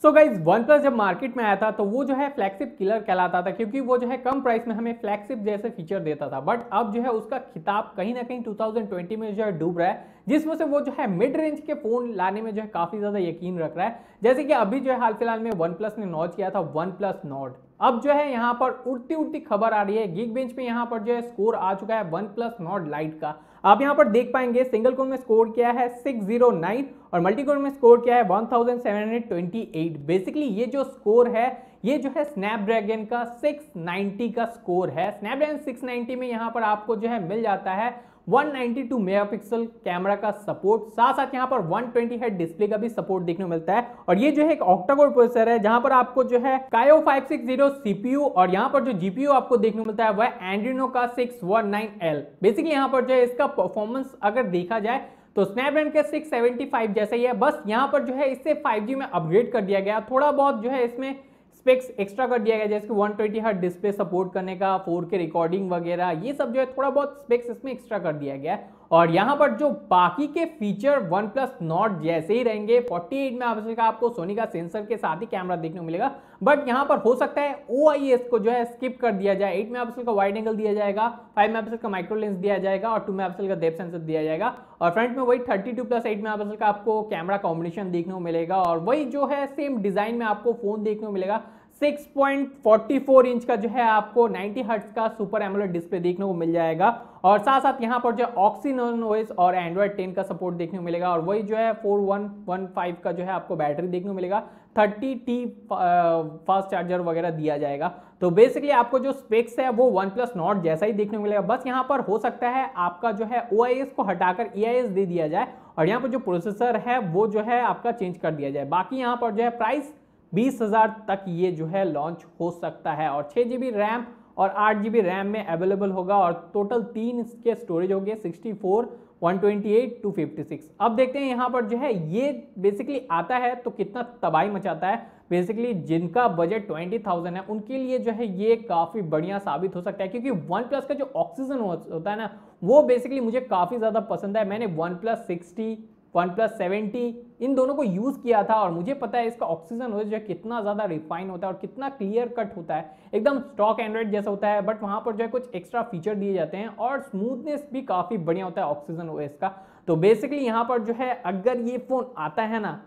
So guys OnePlus जब market में आया था तो वो जो है फ्लैगशिप किलर कहलाता था, क्योंकि वो जो है कम प्राइस में हमें फ्लैगशिप जैसे फीचर देता था। बट अब जो है उसका खिताब कहीं ना कहीं 2020 में जो है डूब रहा है, जिसमें से वो जो है मिड रेंज के फोन लाने में जो है काफी ज्यादा यकीन रख रहा है। जैसे कि अभी जो है हाल फिलहाल में OnePlus ने लॉन्च किया था OnePlus Nord। अब जो है यहाँ पर उड़ती उड़ती खबर आ रही है, गीक बेंच पे यहाँ पर जो है स्कोर आ चुका है OnePlus Nord Lite का। आप यहाँ पर देख पाएंगे सिंगल कोर में स्कोर किया है 609 और मल्टी कोर में स्कोर किया है 1728। बेसिकली ये जो स्कोर है ये जो है स्नैपड्रैगन का 690 का स्कोर है। स्नैपड्रैगन 690 में यहाँ पर आपको जो है मिल जाता है 192 मेगापिक्सल कैमरा का सपोर्ट, साथ साथ यहाँ पर 120 हर्ट्ज डिस्प्ले का भी सपोर्ट देखने को मिलता है। और ये जो है एक ऑक्टा कोर प्रोसेसर है, जहां पर आपको जो है कायो 560 सीपीयू और यहाँ पर जो जीपीयू आपको देखने को मिलता है वह एंड्रिनो का 619L। बेसिकली यहाँ पर जो है इसका परफॉर्मेंस अगर देखा जाए तो स्नैपड्रैगन के 675 जैसा ही है, बस यहाँ पर जो है इससे 5G में अपग्रेड कर दिया गया। थोड़ा बहुत जो है इसमें स्पेक्स एक्स्ट्रा कर दिया गया, जैसे कि 120 हर्ट्ज डिस्प्ले सपोर्ट करने का, 4K रिकॉर्डिंग वगैरह, ये सब जो है थोड़ा बहुत स्पेक्स इसमें एक्स्ट्रा कर दिया गया है। और यहाँ पर जो बाकी के फीचर OnePlus Nord जैसे ही रहेंगे। 48 मेगापिक्सल का आपको सोनी का सेंसर के साथ ही कैमरा देखने को मिलेगा, बट यहाँ पर हो सकता है OIS को जो है स्किप कर दिया जाए। 8 मेगापिक्सल का वाइड एंगल दिया जाएगा, 5 मेगापिक्सल का माइक्रो लेंस दिया जाएगा और 2 मेगापिक्सल का डेप्थ सेंसर दिया जाएगा। और फ्रंट में वही 32+8 मेगापिक्सल का आपको कैमरा कॉम्बिनेशन देखने को मिलेगा। और वही जो है सेम डिजाइन में आपको फोन देखने को मिलेगा। 6.44 इंच का जो है आपको 90 हर्ट्ज का सुपर एमोलेड डिस्प्ले देखने को मिल जाएगा। और साथ साथ यहाँ पर जो ऑक्सीजन ओएस और एंड्रॉइड 10 का सपोर्ट देखने को मिलेगा। और वही जो है 4115 का जो है आपको बैटरी देखने को मिलेगा, 30T फास्ट चार्जर वगैरह दिया जाएगा। तो बेसिकली आपको जो स्पेक्स है वो OnePlus Nord जैसा ही देखने को मिलेगा। बस यहाँ पर हो सकता है आपका जो है OIS को हटाकर EIS दे दिया जाए और यहाँ पर जो प्रोसेसर है वो जो है आपका चेंज कर दिया जाए। बाकी यहाँ पर जो है प्राइस 20,000 तक ये जो है लॉन्च हो सकता है और 6GB रैम और 8GB रैम में अवेलेबल होगा। और टोटल 3 इसके स्टोरेज हो गए, 64, 128, 256। अब देखते हैं यहाँ पर जो है ये बेसिकली आता है तो कितना तबाही मचाता है। बेसिकली जिनका बजट 20,000 है उनके लिए जो है ये काफ़ी बढ़िया साबित हो सकता है, क्योंकि OnePlus का जो ऑक्सीजन होता है ना वो बेसिकली मुझे काफ़ी ज़्यादा पसंद है। मैंने OnePlus 60, OnePlus 70 इन दोनों को यूज़ किया था और मुझे पता है इसका ऑक्सीजन ओएस जो है कितना ज़्यादा रिफाइन होता है और कितना क्लियर कट होता है, एकदम स्टॉक एंड्रॉइड जैसा होता है। बट वहाँ पर जो है कुछ एक्स्ट्रा फीचर दिए जाते हैं और स्मूथनेस भी काफ़ी बढ़िया होता है ऑक्सीजन ओएस का। तो बेसिकली यहाँ पर जो है अगर ये फ़ोन आता है ना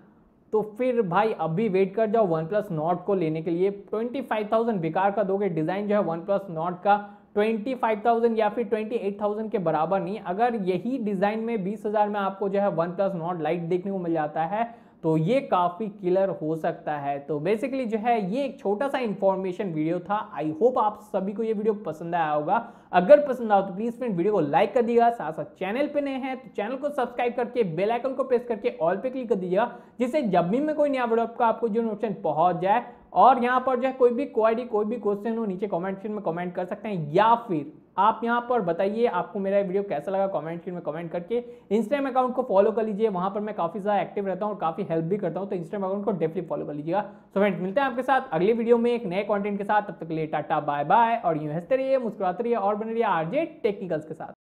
तो फिर भाई अभी वेट कर जाओ OnePlus Nord को लेने के लिए। 25,000 बेकार का दोगे। डिज़ाइन जो है OnePlus Nord का 25,000 या फिर 28,000 के बराबर नहीं। अगर यही डिजाइन में 20,000 में आपको जो है OnePlus Nord Lite देखने को मिल जाता है तो ये काफी किलर हो सकता है। तो बेसिकली जो है ये एक छोटा सा इंफॉर्मेशन वीडियो था। आई होप आप सभी को ये वीडियो पसंद आया होगा। अगर पसंद आओ तो प्लीज फ्रेंड वीडियो को लाइक कर दीजिएगा, साथ साथ चैनल पे नए हैं तो चैनल को सब्सक्राइब करके बेल आइकन को प्रेस करके ऑल पे क्लिक कर दीजिएगा, जिससे जब भी मैं कोई नया वीडियो आपको जो नोटिफिकेशन पहुंच जाए। और यहाँ पर जो है कोई भी क्वेरी कोई भी क्वेश्चन हो नीचे कमेंट सेक्शन में कमेंट कर सकते हैं, या फिर आप यहाँ पर बताइए आपको मेरा वीडियो कैसा लगा कमेंट सेक्शन में कमेंट करके। इंस्टाग्राम अकाउंट को फॉलो कर लीजिए, वहां पर मैं काफी ज्यादा एक्टिव रहता हूँ और काफी हेल्प भी करता हूँ, तो इंस्टाग्राम अकाउंट को डेफिनेटली फॉलो कर लीजिएगा। सो फ्रेंड्स मिलते हैं आपके साथ अगले वीडियो में एक नए कंटेंट के साथ। तब तक के लिए टाटा बाय बाय और यूं हंसते रहिए, मुस्कुराते रहिए और बने रहिए आरजे टेक्निकल्स के साथ।